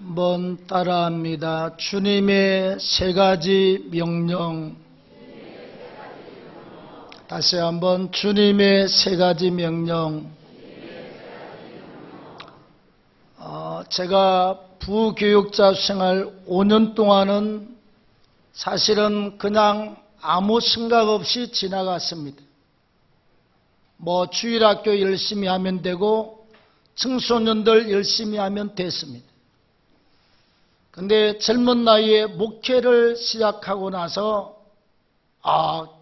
한번 따라합니다. 주님의 세 가지 명령. 다시 한번 주님의 세 가지 명령. 제가 부교육자 생활 5년 동안은 사실은 그냥 아무 생각 없이 지나갔습니다. 주일학교 열심히 하면 되고 청소년들 열심히 하면 됐습니다. 근데 젊은 나이에 목회를 시작하고 나서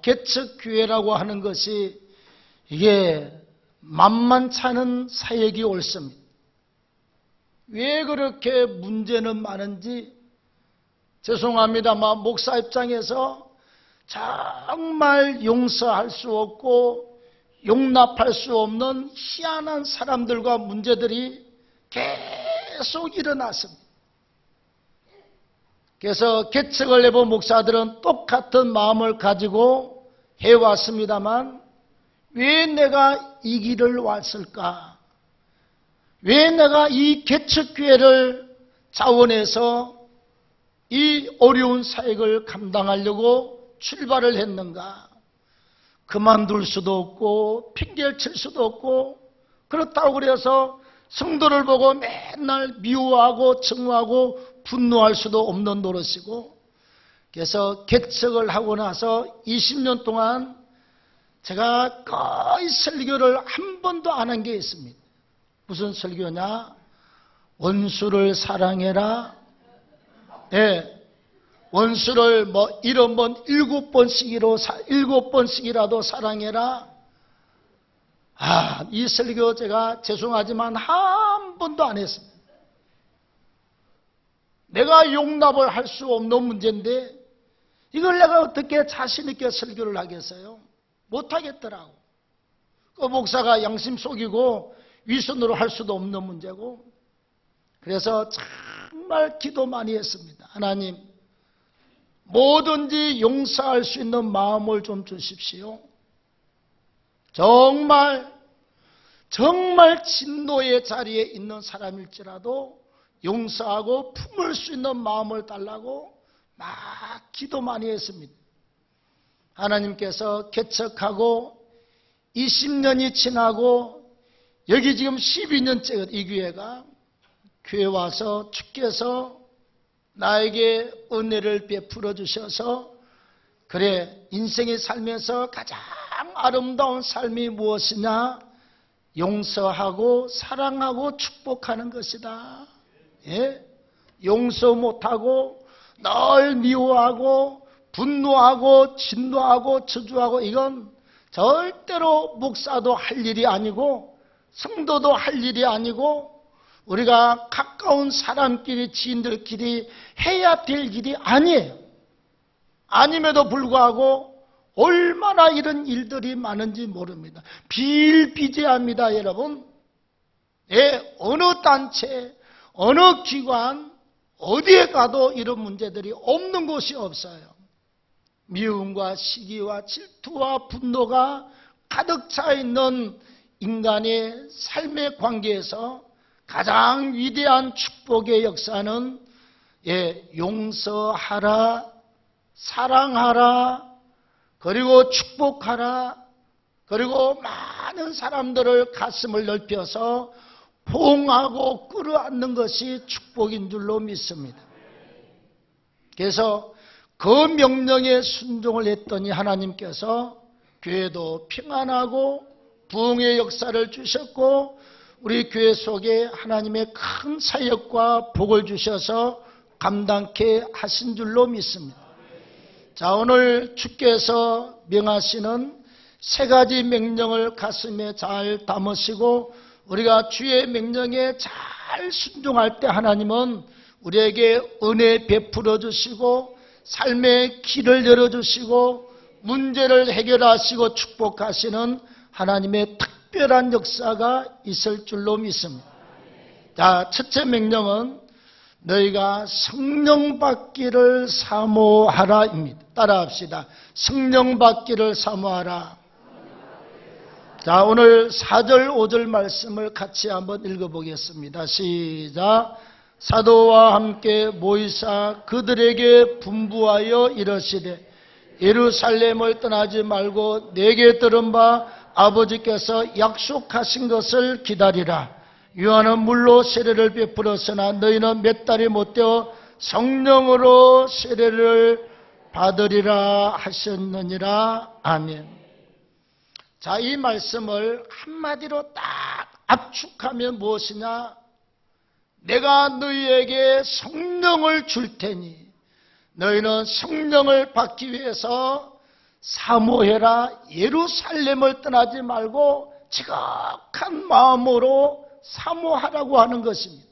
개척교회라고 하는 것이 이게 만만찮은 사역이 옳습니다. 왜 그렇게 문제는 많은지 죄송합니다만 목사 입장에서 정말 용서할 수 없고 용납할 수 없는 희한한 사람들과 문제들이 계속 일어났습니다. 그래서 개척을 해본 목사들은 똑같은 마음을 가지고 해왔습니다만 왜 내가 이 길을 왔을까? 왜 내가 이 개척교회를 자원해서 이 어려운 사역을 감당하려고 출발을 했는가? 그만둘 수도 없고 핑계를 칠 수도 없고 그렇다고 그래서 성도를 보고 맨날 미워하고 증오하고 분노할 수도 없는 노릇이고, 그래서 개척을 하고 나서 20년 동안 제가 거의 설교를 한 번도 안 한 게 있습니다. 무슨 설교냐? 원수를 사랑해라. 원수를 이런 번 7번씩이라도 사랑해라. 이 설교 제가 죄송하지만 한 번도 안 했습니다. 내가 용납을 할 수 없는 문제인데 이걸 내가 어떻게 자신 있게 설교를 하겠어요? 못 하겠더라고. 그 목사가 양심 속이고 위선으로 할 수도 없는 문제고, 그래서 정말 기도 많이 했습니다. 하나님, 뭐든지 용서할 수 있는 마음을 좀 주십시오. 정말 진노의 자리에 있는 사람일지라도 용서하고 품을 수 있는 마음을 달라고 막 기도 많이 했습니다. 하나님께서 개척하고 20년이 지나고 여기 지금 12년째 이 교회가 교회 와서 주께서 나에게 은혜를 베풀어 주셔서 그래, 인생의 삶에서 가장 아름다운 삶이 무엇이냐? 용서하고 사랑하고 축복하는 것이다. 용서 못하고 늘 미워하고 분노하고 진노하고 저주하고 이건 절대로 목사도 할 일이 아니고 성도도 할 일이 아니고 우리가 가까운 사람끼리 지인들끼리 해야 될 일이 아니에요. 아님에도 불구하고 얼마나 이런 일들이 많은지 모릅니다. 비일비재합니다, 여러분. 어느 단체, 어느 기관, 어디에 가도 이런 문제들이 없는 곳이 없어요. 미움과 시기와 질투와 분노가 가득 차 있는 인간의 삶의 관계에서 가장 위대한 축복의 역사는 용서하라, 사랑하라, 그리고 축복하라, 그리고 많은 사람들을 가슴을 넓혀서 포옹하고 끌어안는 것이 축복인 줄로 믿습니다. 그래서 그 명령에 순종을 했더니 하나님께서 교회도 평안하고 부흥의 역사를 주셨고 우리 교회 속에 하나님의 큰 사역과 복을 주셔서 감당케 하신 줄로 믿습니다. 자, 오늘 주께서 명하시는 세 가지 명령을 가슴에 잘 담으시고 우리가 주의 명령에 잘 순종할 때 하나님은 우리에게 은혜 베풀어 주시고 삶의 길을 열어주시고 문제를 해결하시고 축복하시는 하나님의 특별한 역사가 있을 줄로 믿습니다. 자, 첫째 명령은 너희가 성령 받기를 사모하라입니다. 따라합시다. 성령 받기를 사모하라. 자, 오늘 4절 5절 말씀을 같이 한번 읽어보겠습니다. 시작. 사도와 함께 모이사 그들에게 분부하여 이르시되 예루살렘을 떠나지 말고 내게 들은 바 아버지께서 약속하신 것을 기다리라. 요한은 물로 세례를 베풀었으나 너희는 몇 달이 못되어 성령으로 세례를 받으리라 하셨느니라. 아멘. 자, 이 말씀을 한마디로 딱 압축하면 무엇이냐? 내가 너희에게 성령을 줄 테니 너희는 성령을 받기 위해서 사모해라. 예루살렘을 떠나지 말고 지극한 마음으로 사모하라고 하는 것입니다.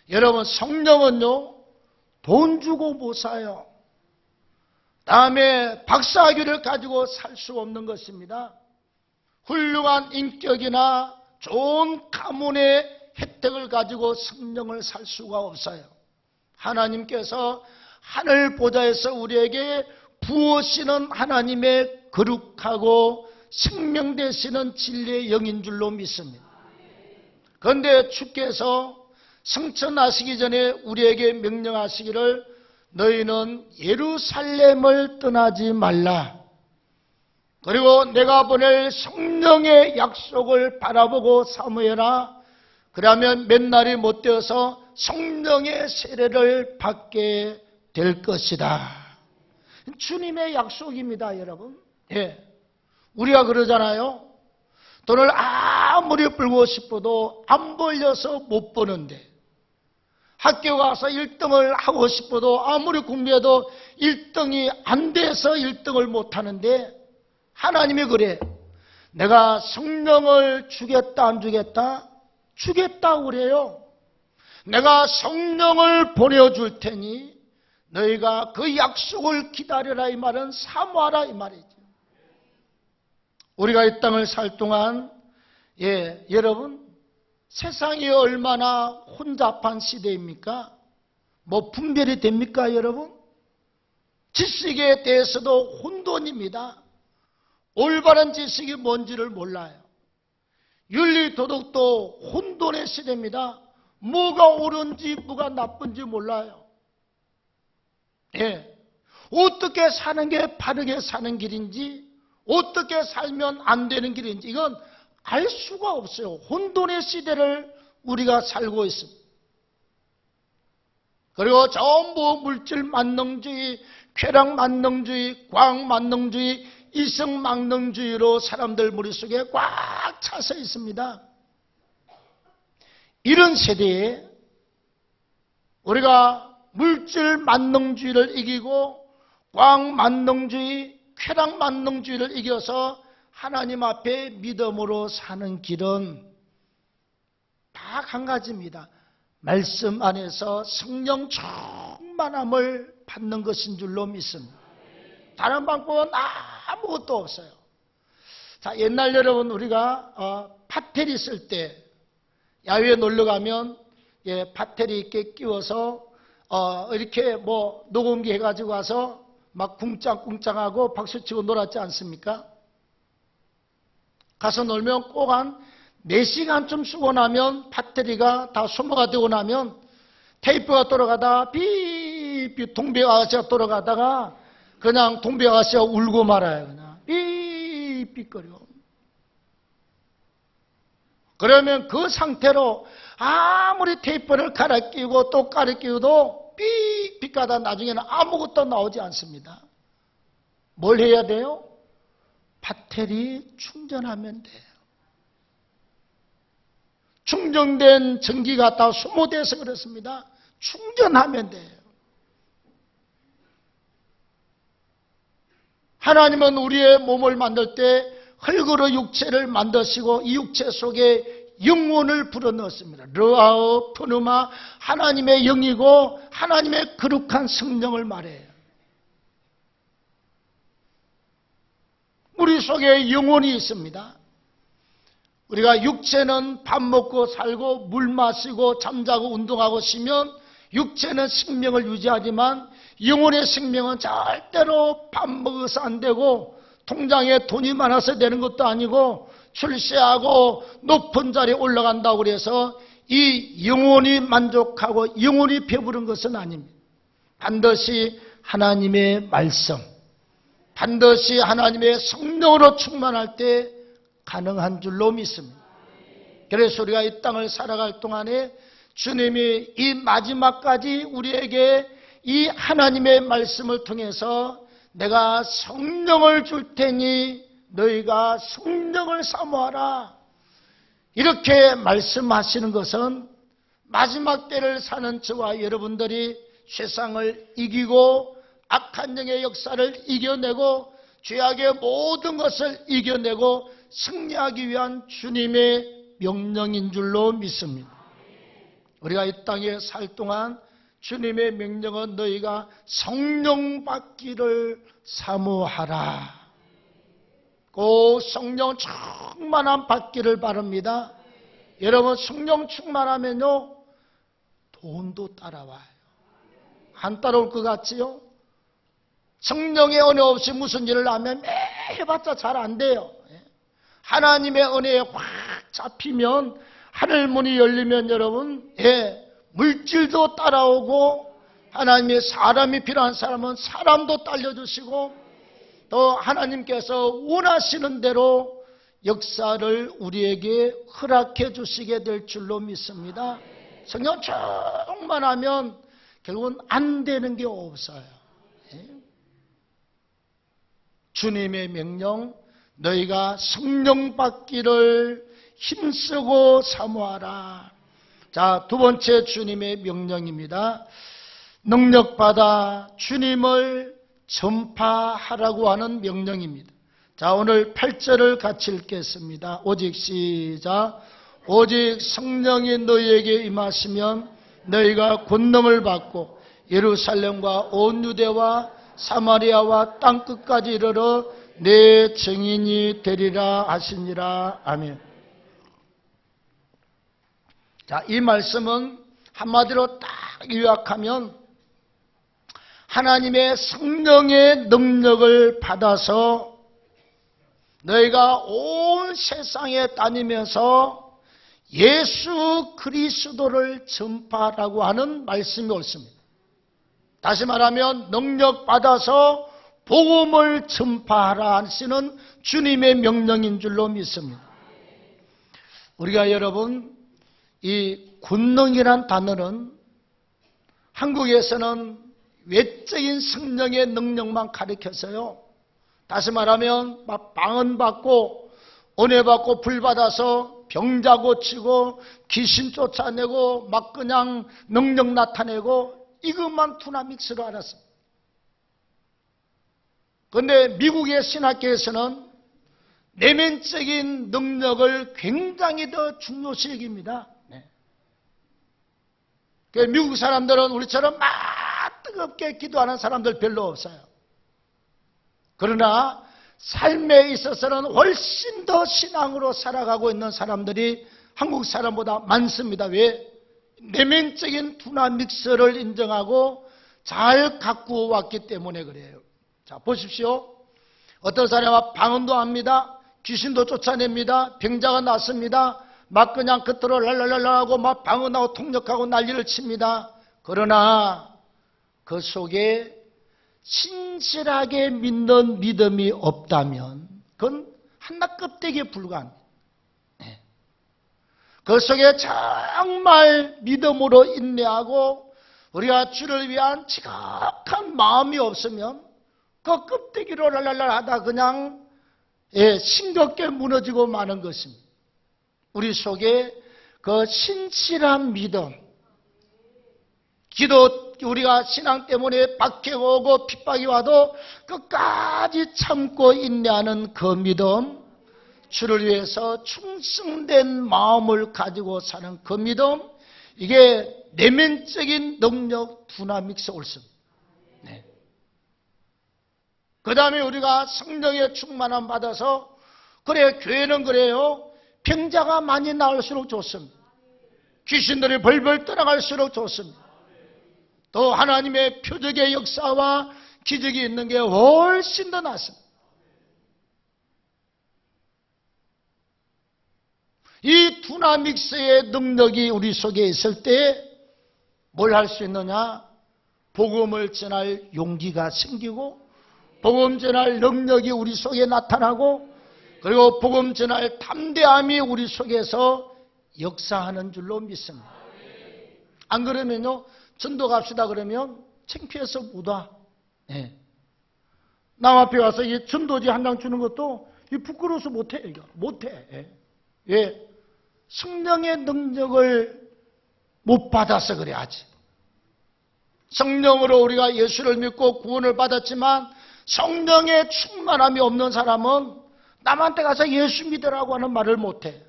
여러분, 성령은요, 돈 주고 못 사요. 다음에 박사학위를 가지고 살 수 없는 것입니다. 훌륭한 인격이나 좋은 가문의 혜택을 가지고 성령을 살 수가 없어요. 하나님께서 하늘 보좌에서 우리에게 부으시는 하나님의 거룩하고 생명 되시는 진리의 영인 줄로 믿습니다. 그런데 주께서 성천하시기 전에 우리에게 명령하시기를 너희는 예루살렘을 떠나지 말라. 그리고 내가 보낼 성령의 약속을 바라보고 사모해라. 그러면 몇 날이 못 되어서 성령의 세례를 받게 될 것이다. 주님의 약속입니다, 여러분. 예. 우리가 그러잖아요. 돈을 아무리 벌고 싶어도 안 벌려서 못 버는데, 학교 가서 1등을 하고 싶어도 아무리 공부해도 1등이 안 돼서 1등을 못 하는데, 하나님이 그래. 내가 성령을 주겠다 안 주겠다? 주겠다고 그래요. 내가 성령을 보내줄 테니 너희가 그 약속을 기다려라, 이 말은 사모하라, 이 말이죠. 우리가 이 땅을 살 동안, 여러분, 세상이 얼마나 혼잡한 시대입니까? 뭐 분별이 됩니까, 여러분? 지식에 대해서도 혼돈입니다. 올바른 지식이 뭔지를 몰라요. 윤리 도덕도 혼돈의 시대입니다. 뭐가 옳은지 뭐가 나쁜지 몰라요. 어떻게 사는 게 바르게 사는 길인지, 어떻게 살면 안 되는 길인지 이건 알 수가 없어요. 혼돈의 시대를 우리가 살고 있습니다. 그리고 전부 물질 만능주의, 쾌락 만능주의, 과학 만능주의, 이성 만능주의로 사람들 머릿속에 꽉 차서 있습니다. 이런 세대에 우리가 물질 만능주의를 이기고 과학 만능주의, 쾌락 만능주의를 이겨서 하나님 앞에 믿음으로 사는 길은 딱 한 가지입니다. 말씀 안에서 성령 충만함을 받는 것인 줄로 믿습니다. 다른 방법은 아무것도 없어요. 자, 옛날 여러분 우리가 파테리 쓸 때 야외에 놀러 가면 파테리 이렇게 끼워서 이렇게 뭐 녹음기 해가지고 와서 막 쿵짝쿵짝하고 박수치고 놀았지 않습니까? 가서 놀면 꼭 한 4시간쯤 쓰고 나면 배터리가 다 소모가 되고 나면 테이프가 돌아가다 삐삐 동백 아가씨가 돌아가다가 그냥 동백 아가씨가 울고 말아요. 그냥 삐삐거려. 그러면 그 상태로 아무리 테이프를 갈아 끼우고 또 갈아 끼우도 삐삐 가다 나중에는 아무것도 나오지 않습니다. 뭘 해야 돼요? 배터리 충전하면 돼요. 충전된 전기가 다 소모돼서 그렇습니다. 충전하면 돼요. 하나님은 우리의 몸을 만들 때 흙으로 육체를 만드시고 이 육체 속에 영혼을 불어넣었습니다. 르아우 프누마, 하나님의 영이고 하나님의 거룩한 성령을 말해요. 우리 속에 영혼이 있습니다. 우리가 육체는 밥 먹고 살고 물 마시고 잠자고 운동하고 쉬면 육체는 생명을 유지하지만 영혼의 생명은 절대로 밥 먹어서 안 되고 통장에 돈이 많아서 되는 것도 아니고 출세하고 높은 자리에 올라간다고 그래서 이 영원히 만족하고 영원히 배부른 것은 아닙니다. 반드시 하나님의 말씀, 반드시 하나님의 성령으로 충만할 때 가능한 줄로 믿습니다. 그래서 우리가 이 땅을 살아갈 동안에 주님이 이 마지막까지 우리에게 이 하나님의 말씀을 통해서 내가 성령을 줄 테니 너희가 성령을 사모하라, 이렇게 말씀하시는 것은 마지막 때를 사는 저와 여러분들이 세상을 이기고 악한 영의 역사를 이겨내고 죄악의 모든 것을 이겨내고 승리하기 위한 주님의 명령인 줄로 믿습니다. 우리가 이 땅에 살 동안 주님의 명령은 너희가 성령 받기를 사모하라. 꼭 성령 충만함 받기를 바랍니다. 여러분, 성령 충만하면요 돈도 따라와요. 안 따라올 것 같지요? 성령의 은혜 없이 무슨 일을 하면 해봤자 잘 안 돼요. 하나님의 은혜에 확 잡히면, 하늘문이 열리면 여러분, 물질도 따라오고, 하나님의 사람이 필요한 사람은 사람도 딸려주시고, 또 하나님께서 원하시는 대로 역사를 우리에게 허락해 주시게 될 줄로 믿습니다. 성령 충만하면 결국은 안 되는 게 없어요. 주님의 명령, 너희가 성령 받기를 힘쓰고 사모하라. 자, 두 번째 주님의 명령입니다. 능력받아 주님을 전파하라고 하는 명령입니다. 자, 오늘 8절을 같이 읽겠습니다. 오직 시작. 오직 성령이 너희에게 임하시면 너희가 권능을 받고 예루살렘과 온 유대와 사마리아와 땅끝까지 이르러 내 증인이 되리라 하시니라. 아멘. 자, 이 말씀은 한마디로 딱 요약하면 하나님의 성령의 능력을 받아서 너희가 온 세상에 다니면서 예수 그리스도를 전파하라고 하는 말씀이 옳습니다. 다시 말하면 능력 받아서 복음을 전파하라 하시는 주님의 명령인 줄로 믿습니다. 우리가 여러분, 이 권능이란 단어는 한국에서는 외적인 성령의 능력만 가리켜서요, 다시 말하면 막 방언 받고 은혜 받고 불 받아서 병자 고치고 귀신 쫓아내고 막 그냥 능력 나타내고 이것만 투나믹스로 알았습니다. 그런데 미국의 신학계에서는 내면적인 능력을 굉장히 더 중요시 여깁니다. 미국 사람들은 우리처럼 막 뜨겁게 기도하는 사람들 별로 없어요. 그러나 삶에 있어서는 훨씬 더 신앙으로 살아가고 있는 사람들이 한국 사람보다 많습니다. 왜? 내면적인 투나믹스를 인정하고 잘 갖고 왔기 때문에 그래요. 자, 보십시오. 어떤 사람은 방언도 합니다. 귀신도 쫓아냅니다. 병자가 낫습니다. 막 그냥 겉으로 랄랄랄라 하고 막 방언하고 통역하고 난리를 칩니다. 그러나 그 속에 신실하게 믿는 믿음이 없다면 그건 한낱 껍데기에 불과합니다. 그 속에 정말 믿음으로 인내하고 우리가 주를 위한 지극한 마음이 없으면 그 껍데기로 랄랄랄 하다 그냥 싱겁게 무너지고 마는 것입니다. 우리 속에 그 신실한 믿음, 기도, 우리가 신앙 때문에 박해가 오고 핍박이 와도 끝까지 참고 인내하는 그 믿음, 주를 위해서 충성된 마음을 가지고 사는 그 믿음, 이게 내면적인 능력 두나믹스 옳습니다. 네. 그 다음에 우리가 성령의 충만함 받아서, 그래, 교회는 그래요. 병자가 많이 나올수록 좋습니다. 귀신들이 벌벌 떠나갈수록 좋습니다. 또 하나님의 표적의 역사와 기적이 있는 게 훨씬 더 낫습니다. 이 두나믹스의 능력이 우리 속에 있을 때 뭘 할 수 있느냐? 복음을 전할 용기가 생기고 복음 전할 능력이 우리 속에 나타나고 그리고 복음 전할 담대함이 우리 속에서 역사하는 줄로 믿습니다. 안 그러면요, 전도 갑시다 그러면 창피해서 못 와. 예. 남 앞에 와서 이 전도지 한 장 주는 것도 부끄러워서 못해. 못해. 예. 왜? 성령의 능력을 못 받아서 그래, 아직. 성령으로 우리가 예수를 믿고 구원을 받았지만 성령의 충만함이 없는 사람은 남한테 가서 예수 믿으라고 하는 말을 못해.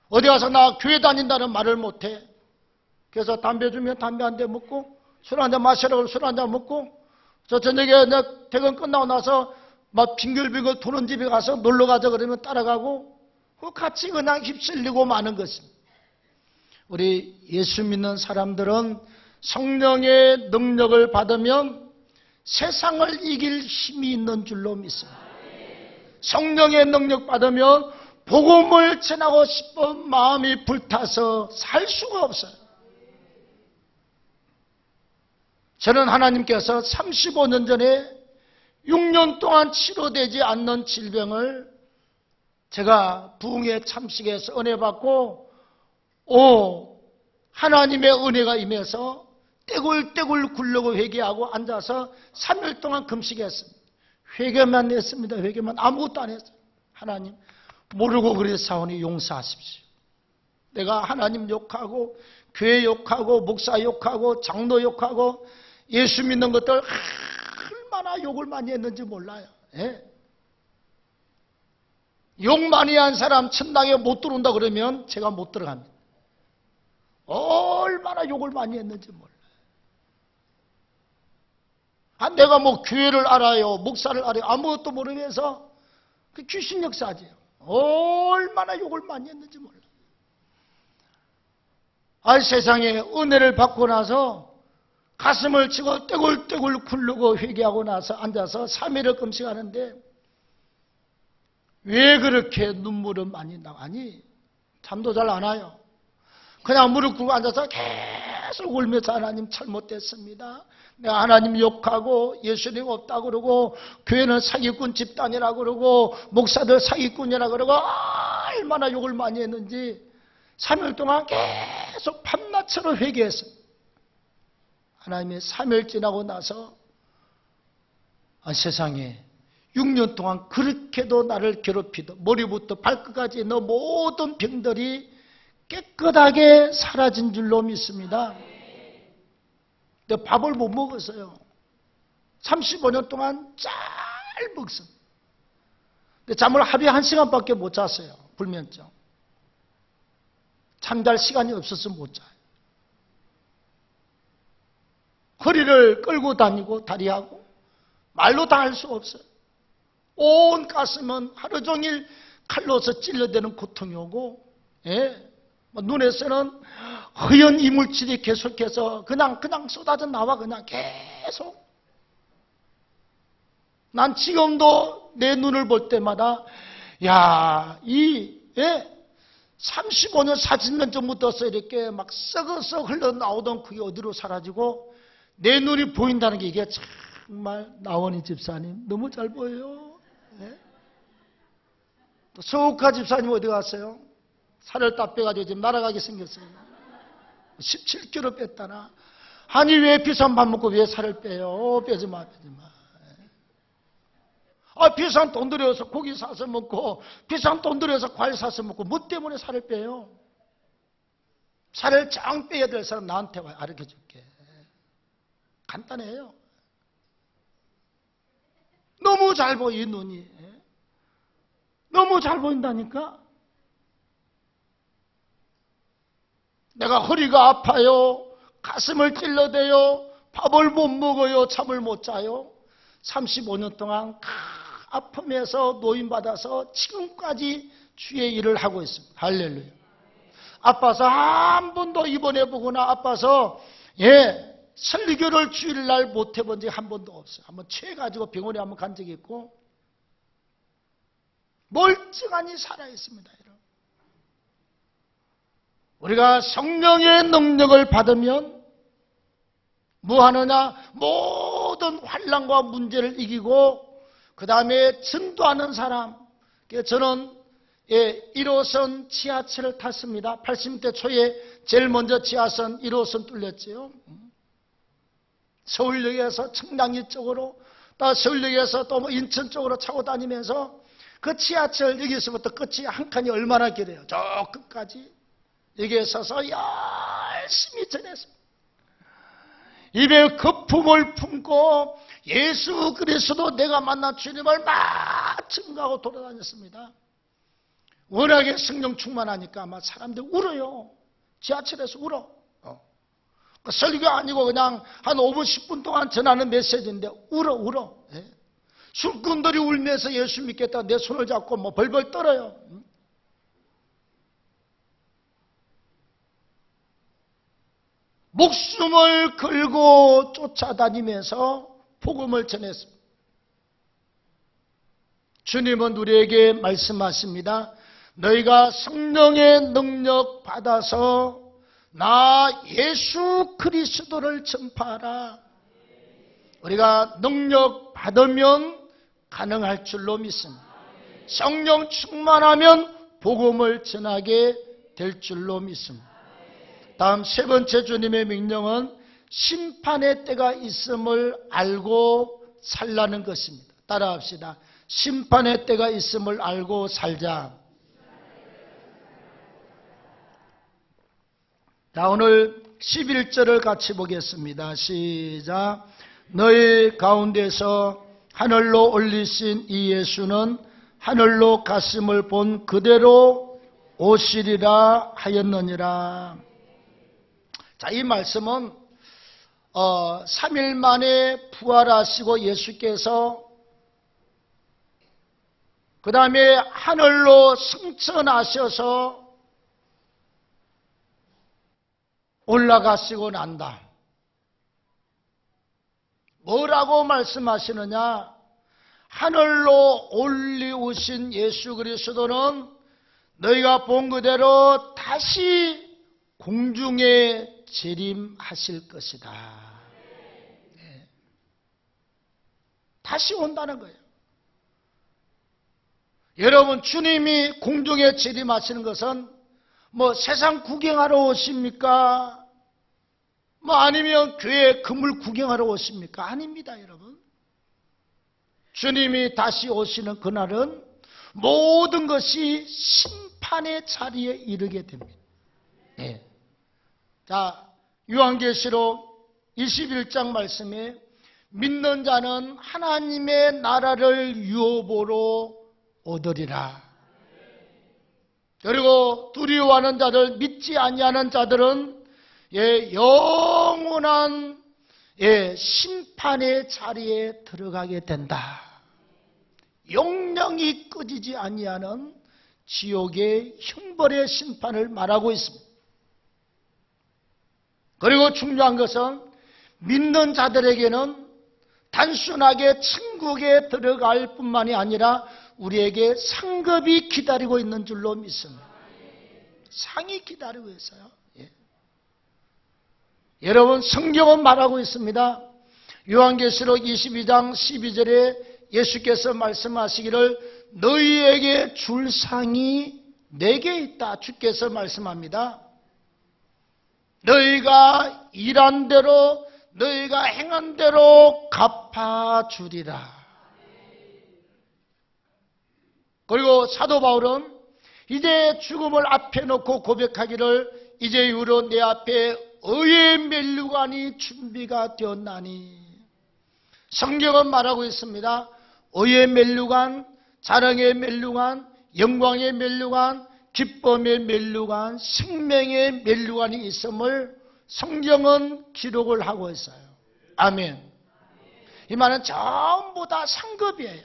어디 가서 나 교회 다닌다는 말을 못해. 그래서 담배 주면 담배 한 대 먹고 술 한 잔 마시라고 술 한 잔 먹고 저 저녁에 퇴근 끝나고 나서 막 빙글빙글 도는 집에 가서 놀러 가자 그러면 따라가고 같이 그냥 휩쓸리고 마는 것입니다. 우리 예수 믿는 사람들은 성령의 능력을 받으면 세상을 이길 힘이 있는 줄로 믿습니다. 성령의 능력 받으면 복음을 전하고 싶은 마음이 불타서 살 수가 없어요. 저는 하나님께서 35년 전에 6년 동안 치료되지 않는 질병을 제가 부흥회 참식에서 은혜 받고 하나님의 은혜가 임해서 떼굴떼굴 굴려고 회개하고 앉아서 3일 동안 금식했습니다. 회개만 했습니다. 회개만 아무것도 안 했어요. 하나님 모르고 그랬사오니 용서하십시오. 내가 하나님 욕하고 교회 욕하고 목사 욕하고 장로 욕하고 예수 믿는 것들 얼마나 욕을 많이 했는지 몰라요. 예? 욕 많이 한 사람 천당에 못 들어온다 그러면 제가 못 들어갑니다. 얼마나 욕을 많이 했는지 몰라요. 내가 뭐 교회를 알아요, 목사를 알아요, 아무것도 모르면서 그 귀신 역사지요. 얼마나 욕을 많이 했는지 몰라요. 세상에 은혜를 받고 나서 가슴을 치고 떼굴떼굴 굴르고 회개하고 나서 앉아서 3일을 금식하는데 왜 그렇게 눈물은 많이 나가니? 잠도 잘 안 와요. 그냥 무릎 꿇고 앉아서 계속 울면서 하나님 잘못됐습니다. 내가 하나님 욕하고 예수님 없다고 그러고 교회는 사기꾼 집단이라고 그러고 목사들 사기꾼이라고 그러고 얼마나 욕을 많이 했는지 3일 동안 계속 밤낮으로 회개했어요. 하나님이 3일 지나고 나서 세상에 6년 동안 그렇게도 나를 괴롭히던 머리부터 발끝까지 있는 모든 병들이 깨끗하게 사라진 줄로 믿습니다. 근데 밥을 못 먹었어요. 35년 동안 잘 먹었어요. 근데 잠을 하루에 1시간밖에 못 잤어요. 불면증. 잠잘 시간이 없어서 못 자요. 허리를 끌고 다니고 다리하고 말로 다 할 수 없어요. 온 가슴은 하루 종일 칼로서 찔러대는 고통이 오고 눈에서는 허연 이물질이 계속해서 그냥 쏟아져 나와 그냥 계속. 난 지금도 내 눈을 볼 때마다 35년 40년 전부터 이렇게 막 썩어서 흘러나오던 그게 어디로 사라지고 내 눈이 보인다는 게 이게 정말 나원희 집사님 너무 잘 보여요. 또 서욱하 집사님 어디 갔어요? 살을 다 빼가지고 지금 날아가게 생겼어요. 17kg 뺐다나. 아니 왜 비싼 밥 먹고 왜 살을 빼요? 빼지 마. 비싼 돈 들여서 고기 사서 먹고 비싼 돈 들여서 과일 사서 먹고 뭐 때문에 살을 빼요? 살을 짱 빼야 될 사람 나한테 와 가르쳐줄게. 간단해요. 너무 잘 보여 이 눈이. 너무 잘 보인다니까. 내가 허리가 아파요. 가슴을 찔러대요. 밥을 못 먹어요. 잠을 못 자요. 35년 동안 아픔에서 노인받아서 지금까지 주의 일을 하고 있습니다. 할렐루야. 아파서 한 번도 입원해보거나 아파서 설교를 주일날 못 해본 적이 한 번도 없어요. 한번 취해가지고 병원에 한번 간 적이 있고 멀쩡하니 살아있습니다. 우리가 성령의 능력을 받으면 뭐하느냐? 모든 환난과 문제를 이기고 그 다음에 전도하는 사람. 저는 1호선 지하철을 탔습니다. 80대 초에 제일 먼저 지하선 1호선 뚫렸지요. 서울역에서 청량리 쪽으로, 또 서울역에서 또 뭐 인천 쪽으로 차고 다니면서 그 지하철 여기서부터 끝이 한 칸이 얼마나 길어요. 저 끝까지 여기에 서서 열심히 전했습니다. 입에 거품을 품고 예수 그리스도 내가 만난 주님을 막 증거하고 돌아다녔습니다. 워낙에 성령 충만하니까 아마 사람들이 울어요. 지하철에서 울어. 설교 아니고 그냥 한 5분 10분 동안 전하는 메시지인데 울어. 술꾼들이 울면서 예수 믿겠다 내 손을 잡고 뭐 벌벌 떨어요. 목숨을 걸고 쫓아다니면서 복음을 전했습니다. 주님은 우리에게 말씀하십니다. 너희가 성령의 능력 받아서 나 예수 그리스도를 전파하라. 우리가 능력 받으면 가능할 줄로 믿습니다. 성령 충만하면 복음을 전하게 될 줄로 믿습니다. 다음 세 번째 주님의 명령은 심판의 때가 있음을 알고 살라는 것입니다. 따라합시다. 심판의 때가 있음을 알고 살자. 자, 오늘 11절을 같이 보겠습니다. 시작. 너희 가운데서 하늘로 올리신 이 예수는 하늘로 갔음을 본 그대로 오시리라 하였느니라. 자, 이 말씀은 3일 만에 부활하시고 예수께서 그 다음에 하늘로 승천하셔서 올라가시고 난다. 뭐라고 말씀하시느냐? 하늘로 올리우신 예수 그리스도는 너희가 본 그대로 다시 공중에 재림하실 것이다. 네. 다시 온다는 거예요. 여러분, 주님이 공중에 재림하시는 것은 뭐 세상 구경하러 오십니까? 뭐 아니면 교회 건물 구경하러 오십니까? 아닙니다, 여러분. 주님이 다시 오시는 그날은 모든 것이 심판의 자리에 이르게 됩니다. 네. 자, 요한계시록 21장 말씀에 믿는 자는 하나님의 나라를 유업으로 얻으리라. 그리고 두려워하는 자들, 믿지 아니하는 자들은 영원한 심판의 자리에 들어가게 된다. 영영이 꺼지지 아니하는 지옥의 형벌의 심판을 말하고 있습니다. 그리고 중요한 것은 믿는 자들에게는 단순하게 천국에 들어갈 뿐만이 아니라 우리에게 상급이 기다리고 있는 줄로 믿습니다. 상이 기다리고 있어요. 여러분, 성경은 말하고 있습니다. 요한계시록 22장 12절에 예수께서 말씀하시기를 너희에게 줄 상이 내게 있다. 주께서 말씀합니다. 너희가 일한 대로 너희가 행한 대로 갚아주리라. 그리고 사도 바울은 이제 죽음을 앞에 놓고 고백하기를 이제 이후로 내 앞에 의의 면류관이 준비가 되었나니. 성경은 말하고 있습니다. 의의 면류관, 자랑의 면류관, 영광의 면류관, 기쁨의 면류관, 생명의 면류관이 있음을 성경은 기록을 하고 있어요. 아멘. 이 말은 전부 다 상급이에요.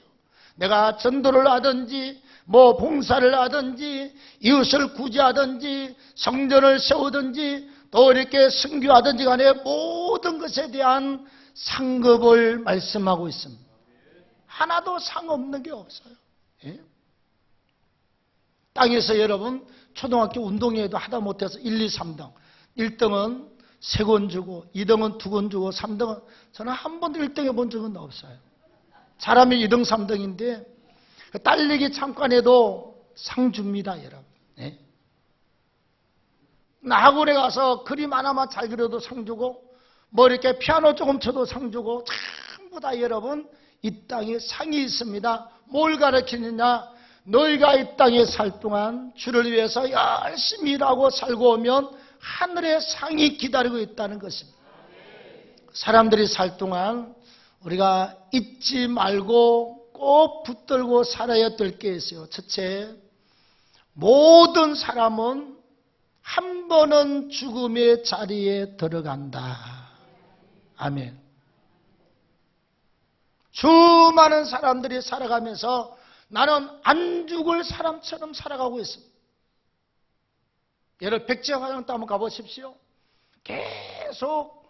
내가 전도를 하든지 뭐 봉사를 하든지 이웃을 구제하든지 성전을 세우든지 또 이렇게 선교하든지 간에 모든 것에 대한 상급을 말씀하고 있습니다. 하나도 상 없는 게 없어요. 예? 땅에서 여러분 초등학교 운동회에도 하다 못해서 1, 2, 3등. 1등은 3권 주고 2등은 2권 주고 3등은 저는 한 번도 1등 해본 적은 없어요. 사람이 2등, 3등인데 딸리기 참관에도 상 줍니다, 여러분. 네. 학원에 가서 그림 하나만 잘 그려도 상 주고 뭐 이렇게 피아노 조금 쳐도 상 주고 전부 다 여러분 이 땅에 상이 있습니다. 뭘 가르치느냐? 너희가 이 땅에 살 동안 주를 위해서 열심히 일하고 살고 오면 하늘의 상이 기다리고 있다는 것입니다. 사람들이 살 동안 우리가 잊지 말고 꼭 붙들고 살아야 될 게 있어요. 첫째, 모든 사람은 한 번은 죽음의 자리에 들어간다. 아멘. 수많은 사람들이 살아가면서 나는 안 죽을 사람처럼 살아가고 있습니다. 예를 백제화장도 한번 가보십시오. 계속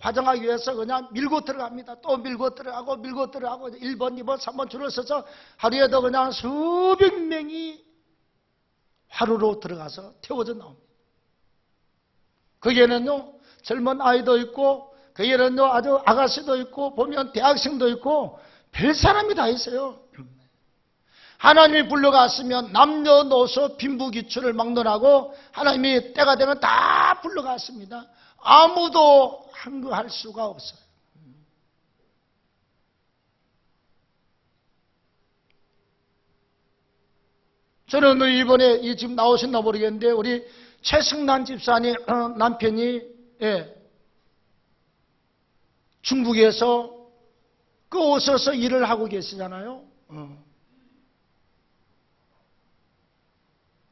화장하기 위해서 그냥 밀고 들어갑니다. 또 밀고 들어가고 1번, 2번, 3번 줄을 서서 하루에도 그냥 수백 명이 화루로 들어가서 태워져 나옵니다. 거기에는요 젊은 아이도 있고 거기에는요 아주 아가씨도 있고 보면 대학생도 있고 별 사람이 다 있어요. 하나님이 불러갔으면 남녀노소 빈부귀추를 막론하고 하나님이 때가 되면 다 불러갔습니다. 아무도 항거할 수가 없어요. 저는 이번에 지금 나오셨나 모르겠는데 우리 최승란 집사님 남편이 중국에서 그 오셔서 일을 하고 계시잖아요.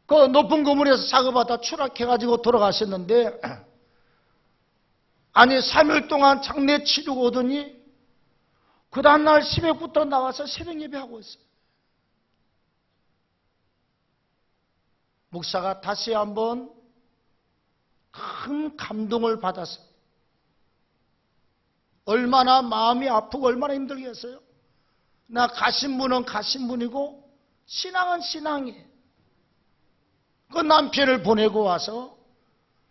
그 높은 건물에서 작업하다 추락해가지고 돌아가셨는데 아니 3일 동안 장례 치르고 오더니 그 다음날 새벽부터 나와서 새벽 예배하고 있어요. 목사가 다시 한번 큰 감동을 받았어요. 얼마나 마음이 아프고 얼마나 힘들겠어요. 나 가신 분은 가신 분이고 신앙은 신앙이에요. 그 남편을 보내고 와서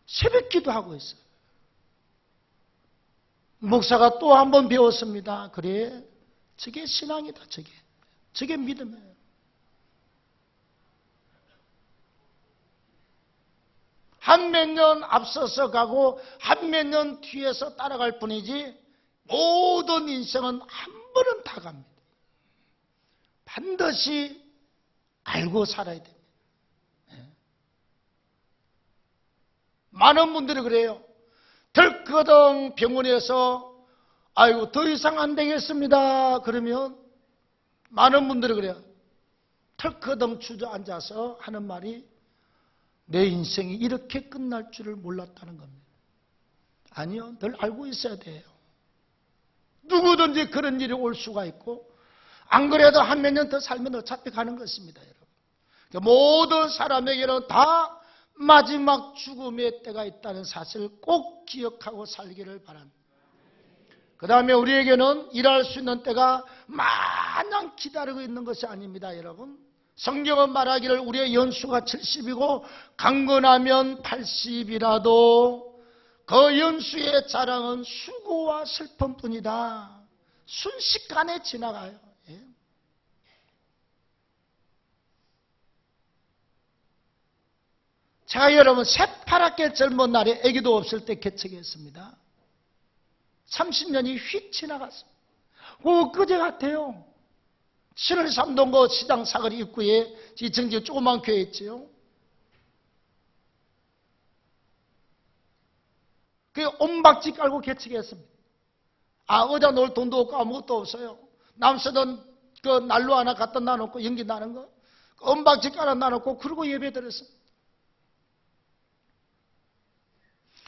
새벽 기도하고 있어요. 목사가 또 한 번 배웠습니다. 그래, 저게 신앙이다. 저게 믿음이에요. 한 몇 년 앞서서 가고 한 몇 년 뒤에서 따라갈 뿐이지 모든 인생은 한 번은 다 갑니다. 반드시 알고 살아야 됩니다. 많은 분들이 그래요. 덜커덩 병원에서 아이고 더 이상 안 되겠습니다. 그러면 많은 분들이 그래요. 덜커덩 주저앉아서 하는 말이 내 인생이 이렇게 끝날 줄을 몰랐다는 겁니다. 아니요. 늘 알고 있어야 돼요. 누구든지 그런 일이 올 수가 있고 안 그래도 한 몇 년 더 살면 어차피 가는 것입니다. 여러분. 모든 사람에게는 다 마지막 죽음의 때가 있다는 사실을 꼭 기억하고 살기를 바랍니다. 그 다음에 우리에게는 일할 수 있는 때가 마냥 기다리고 있는 것이 아닙니다. 여러분, 성경은 말하기를 우리의 연수가 70이고 강건하면 80이라도 그 연수의 자랑은 수고와 슬픔뿐이다. 순식간에 지나가요. 제가 여러분 새파랗게 젊은 날에 아기도 없을 때 개척했습니다. 30년이 휙 지나갔습니다. 그제 같아요. 7월 3동거 시장 사거리 입구에 이층지 조그만 교회 있지요. 그 온박지 깔고 개척했습니다. 의자 놓을 돈도 없고 아무것도 없어요. 남서던 그 난로 하나 갖다 놔놓고 연기 나는 거 온박지 깔아 놔놓고 그러고 예배 드렸습니다.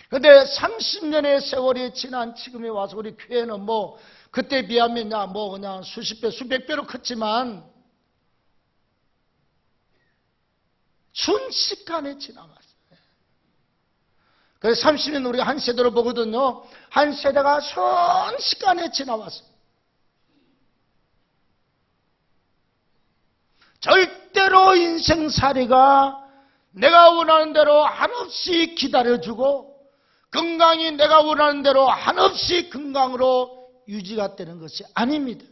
그런데 30년의 세월이 지난 지금에 와서 우리 교회는 뭐 그때 비하면 뭐 그냥 수십 배, 수백 배로 컸지만 순식간에 지나갔어요. 그래서 30년 우리가 한 세대로 보거든요. 한 세대가 순식간에 지나왔어요. 절대로 인생살이가 내가 원하는 대로 한없이 기다려주고 건강이 내가 원하는 대로 한없이 건강으로 유지가 되는 것이 아닙니다.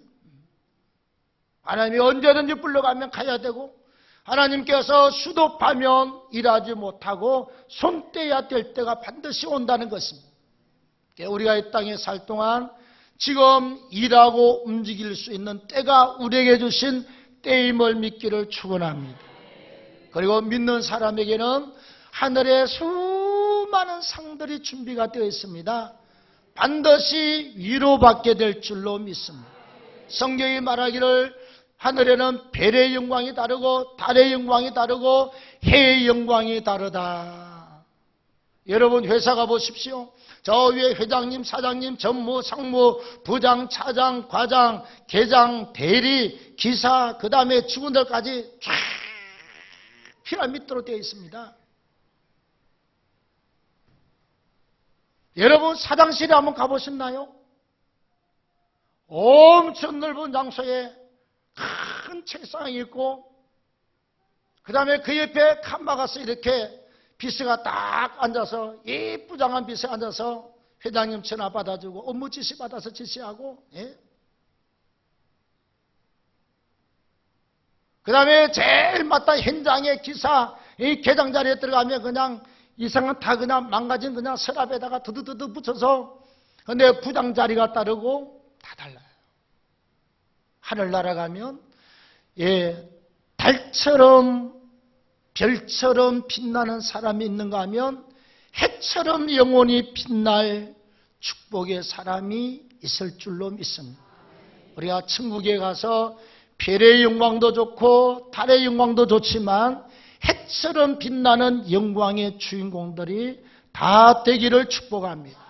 하나님이 언제든지 불러가면 가야 되고 하나님께서 수도하면 일하지 못하고 손 떼야 될 때가 반드시 온다는 것입니다. 우리가 이 땅에 살 동안 지금 일하고 움직일 수 있는 때가 우리에게 주신 때임을 믿기를 축원합니다. 그리고 믿는 사람에게는 하늘에 수많은 상들이 준비가 되어 있습니다. 반드시 위로받게 될 줄로 믿습니다. 성경이 말하기를 하늘에는 별의 영광이 다르고 달의 영광이 다르고 해의 영광이 다르다. 여러분 회사 가보십시오. 저 위에 회장님, 사장님, 전무, 상무, 부장, 차장, 과장, 계장, 대리, 기사, 그 다음에 직원들까지 쫙 피라미드로 되어 있습니다. 여러분 사장실에 한번 가보셨나요? 엄청 넓은 장소에 큰 책상이 있고 그 다음에 그 옆에 칸막아서 이렇게 비서가 딱 앉아서 예쁘장한 비서에 앉아서 회장님 전화 받아주고 업무 지시 받아서 지시하고 그 다음에 제일 맞다 현장의 기사 이 개장 자리에 들어가면 그냥 이상한 다 그냥 망가진 그냥 서랍에다가 드드드드 붙여서 근데 부장 자리가 따르고 다 달라요. 하늘 날아가면 달처럼 별처럼 빛나는 사람이 있는가 하면 해처럼 영원히 빛날 축복의 사람이 있을 줄로 믿습니다. 우리가 천국에 가서 별의 영광도 좋고 달의 영광도 좋지만 해처럼 빛나는 영광의 주인공들이 다 되기를 축복합니다.